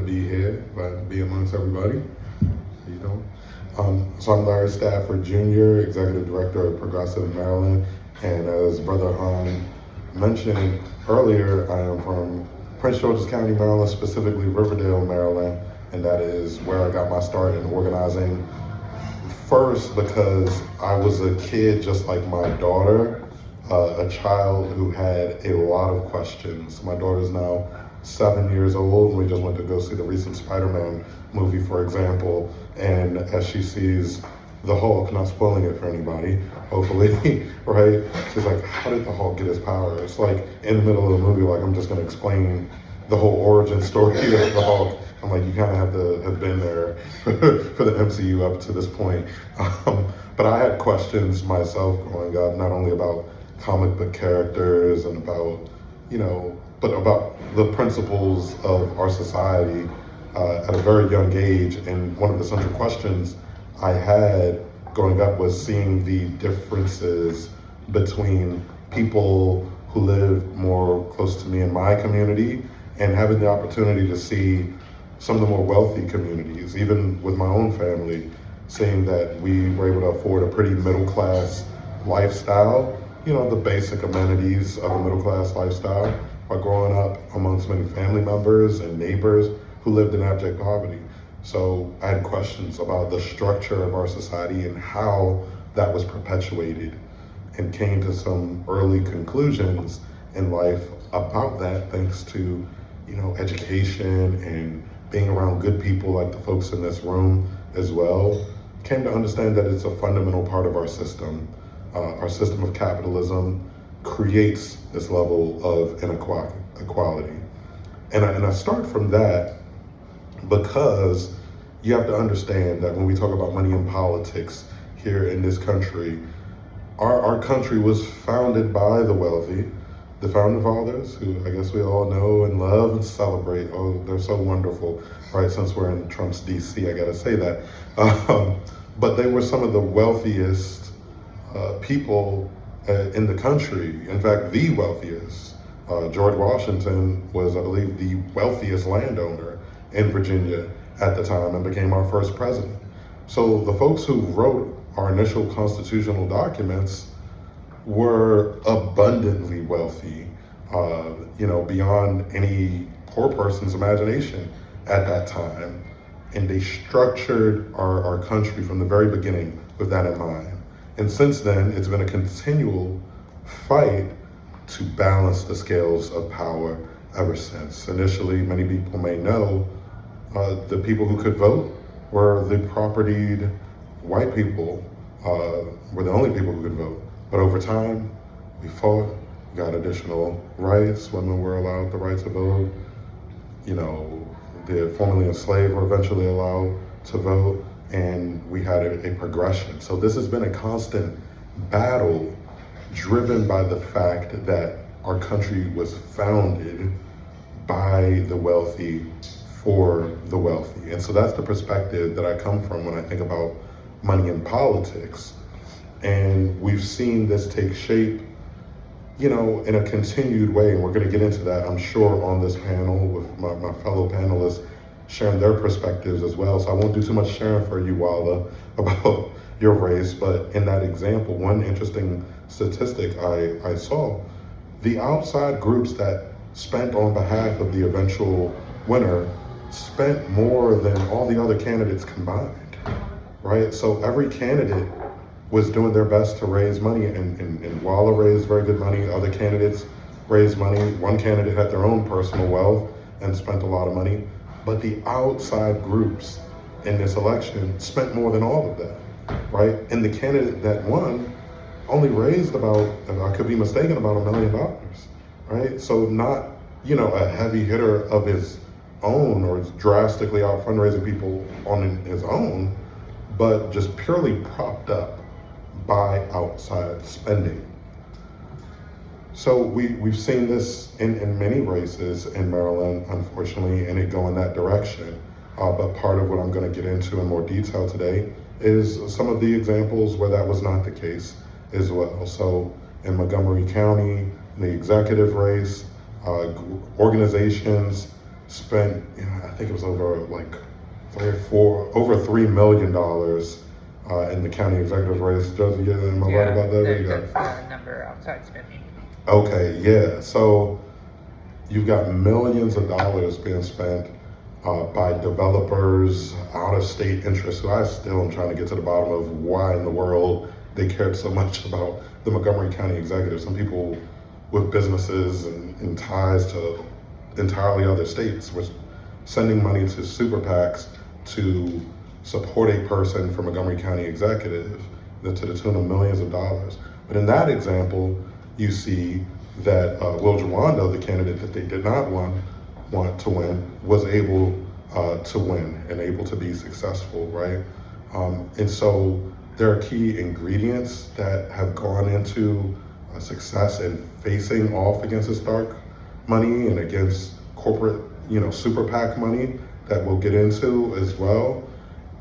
be here, glad to be amongst everybody. How you doing? So I'm Larry Stafford Jr., Executive Director of Progressive Maryland, and as Brother Han mentioned earlier, I am from Prince George's County, Maryland, specifically Riverdale, Maryland, and that is where I got my start in organizing. First, because I was a kid just like my daughter, a child who had a lot of questions. My daughter's now 7 years old, and we just went to go see the recent Spider-Man movie, for example, and as she sees the Hulk, not spoiling it for anybody, hopefully, right? She's like, how did the Hulk get his power? It's like in the middle of the movie, like I'm just gonna explain the whole origin story of the Hulk. I'm like, you kind of have to have been there for the MCU up to this point. But I had questions myself growing up, not only about comic book characters and about, but about the principles of our society at a very young age. And one of the central questions I had growing up was seeing the differences between people who lived more close to me in my community and having the opportunity to see some of the more wealthy communities, even with my own family, seeing that we were able to afford a pretty middle-class lifestyle, the basic amenities of a middle-class lifestyle, by growing up amongst many family members and neighbors who lived in abject poverty. So I had questions about the structure of our society and how that was perpetuated, and came to some early conclusions in life about that, thanks to, education and being around good people like the folks in this room as well. Came to understand that it's a fundamental part of our system. Our system of capitalism creates this level of inequality. And I start from that because you have to understand that when we talk about money in politics here in this country, our country was founded by the wealthy, the founding fathers, who I guess we all know and love and celebrate. Oh, they're so wonderful, right? Since we're in Trump's DC, I gotta say that. But they were some of the wealthiest people in the country. In fact, the wealthiest. George Washington was, I believe, the wealthiest landowner in Virginia at the time and became our first president. So the folks who wrote our initial constitutional documents were abundantly wealthy, beyond any poor person's imagination at that time. And they structured our country from the very beginning with that in mind. And since then, it's been a continual fight to balance the scales of power ever since. Initially, many people may know, the people who could vote were the propertied white people, were the only people who could vote. But over time, we fought, got additional rights. Women were allowed the right to vote. The formerly enslaved were eventually allowed to vote, and we had a progression. So this has been a constant battle driven by the fact that our country was founded by the wealthy for the wealthy. And so that's the perspective that I come from when I think about money in politics. And we've seen this take shape, in a continued way. And we're going to get into that, I'm sure, on this panel with my fellow panelists sharing their perspectives as well. So I won't do too much sharing for you, Walla, about your race. But in that example, one interesting statistic I saw, the outside groups that spent on behalf of the eventual winner spent more than all the other candidates combined, right? So every candidate was doing their best to raise money, and Walla raised very good money. Other candidates raised money. One candidate had their own personal wealth and spent a lot of money. But the outside groups in this election spent more than all of that, right? And the candidate that won only raised about, I could be mistaken, about $1 million, right? So not, a heavy hitter of his own or drastically out fundraising people on his own, but just purely propped up by outside spending. So we've seen this in many races in Maryland, unfortunately, and it go in that direction. But part of what I'm going to get into in more detail today is some of the examples where that was not the case as well. So in Montgomery County, the executive race, organizations spent, I think it was over like over $3 million in the county executive race. Josie, am I right about that? That's the number outside spending. Okay, yeah. So you've got millions of dollars being spent by developers, out-of-state interests, who I still am trying to get to the bottom of why in the world they cared so much about the Montgomery County executive. Some people with businesses and ties to entirely other states were sending money to super PACs to support a person for Montgomery County executive to the tune of millions of dollars. But in that example, you see that Will Jawando, the candidate that they did not want to win, was able to win and able to be successful, right? And so there are key ingredients that have gone into success in facing off against this dark money and against corporate, super PAC money that we'll get into as well.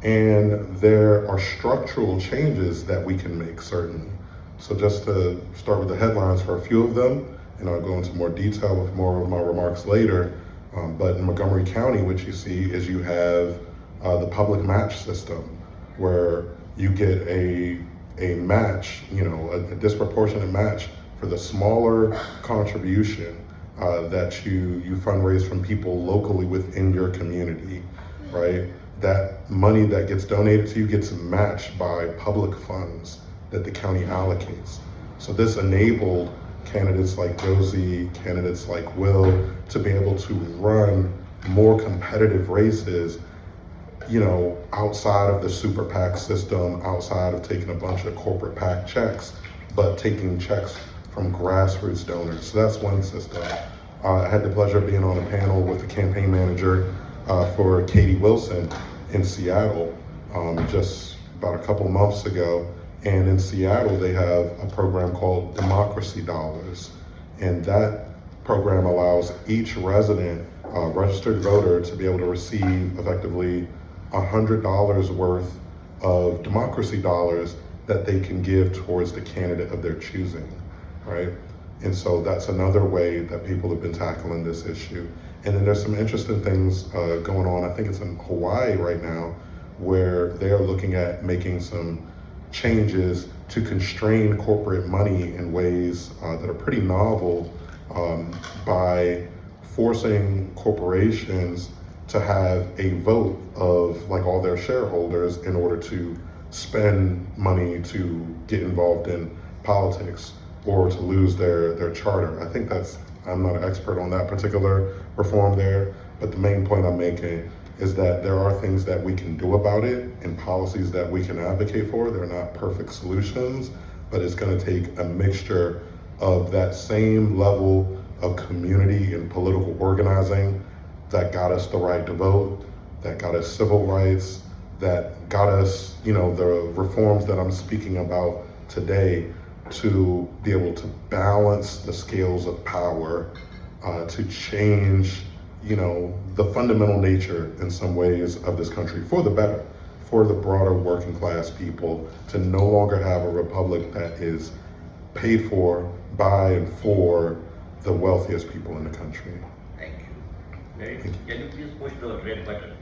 And there are structural changes that we can make, certainly. So just to start with the headlines for a few of them, and I'll go into more detail with more of my remarks later. But in Montgomery County, what you see is you have the public match system, where you get a match, a disproportionate match for the smaller contribution that you fundraise from people locally within your community, right? That money that gets donated to you gets matched by public funds that the county allocates. So this enabled candidates like Josie, candidates like Will, to be able to run more competitive races, outside of the super PAC system, outside of taking a bunch of corporate PAC checks, but taking checks from grassroots donors. So that's one system. I had the pleasure of being on a panel with the campaign manager for Katie Wilson in Seattle just about a couple months ago. And in Seattle, they have a program called Democracy Dollars. And that program allows each resident, registered voter, to be able to receive effectively $100 worth of democracy dollars that they can give towards the candidate of their choosing, right? And so that's another way that people have been tackling this issue. And then there's some interesting things going on. I think it's in Hawaii right now, where they are looking at making some changes to constrain corporate money in ways that are pretty novel, by forcing corporations to have a vote of like all their shareholders in order to spend money to get involved in politics or to lose their charter. I think I'm not an expert on that particular reform there, but the main point I'm making is that there are things that we can do about it and policies that we can advocate for. They're not perfect solutions, but it's going to take a mixture of that same level of community and political organizing that got us the right to vote, that got us civil rights, that got us, the reforms that I'm speaking about today, to be able to balance the scales of power, to change, the fundamental nature in some ways of this country for the better, for the broader working class people, to no longer have a republic that is paid for by and for the wealthiest people in the country. Thank you. Can you please push the red button?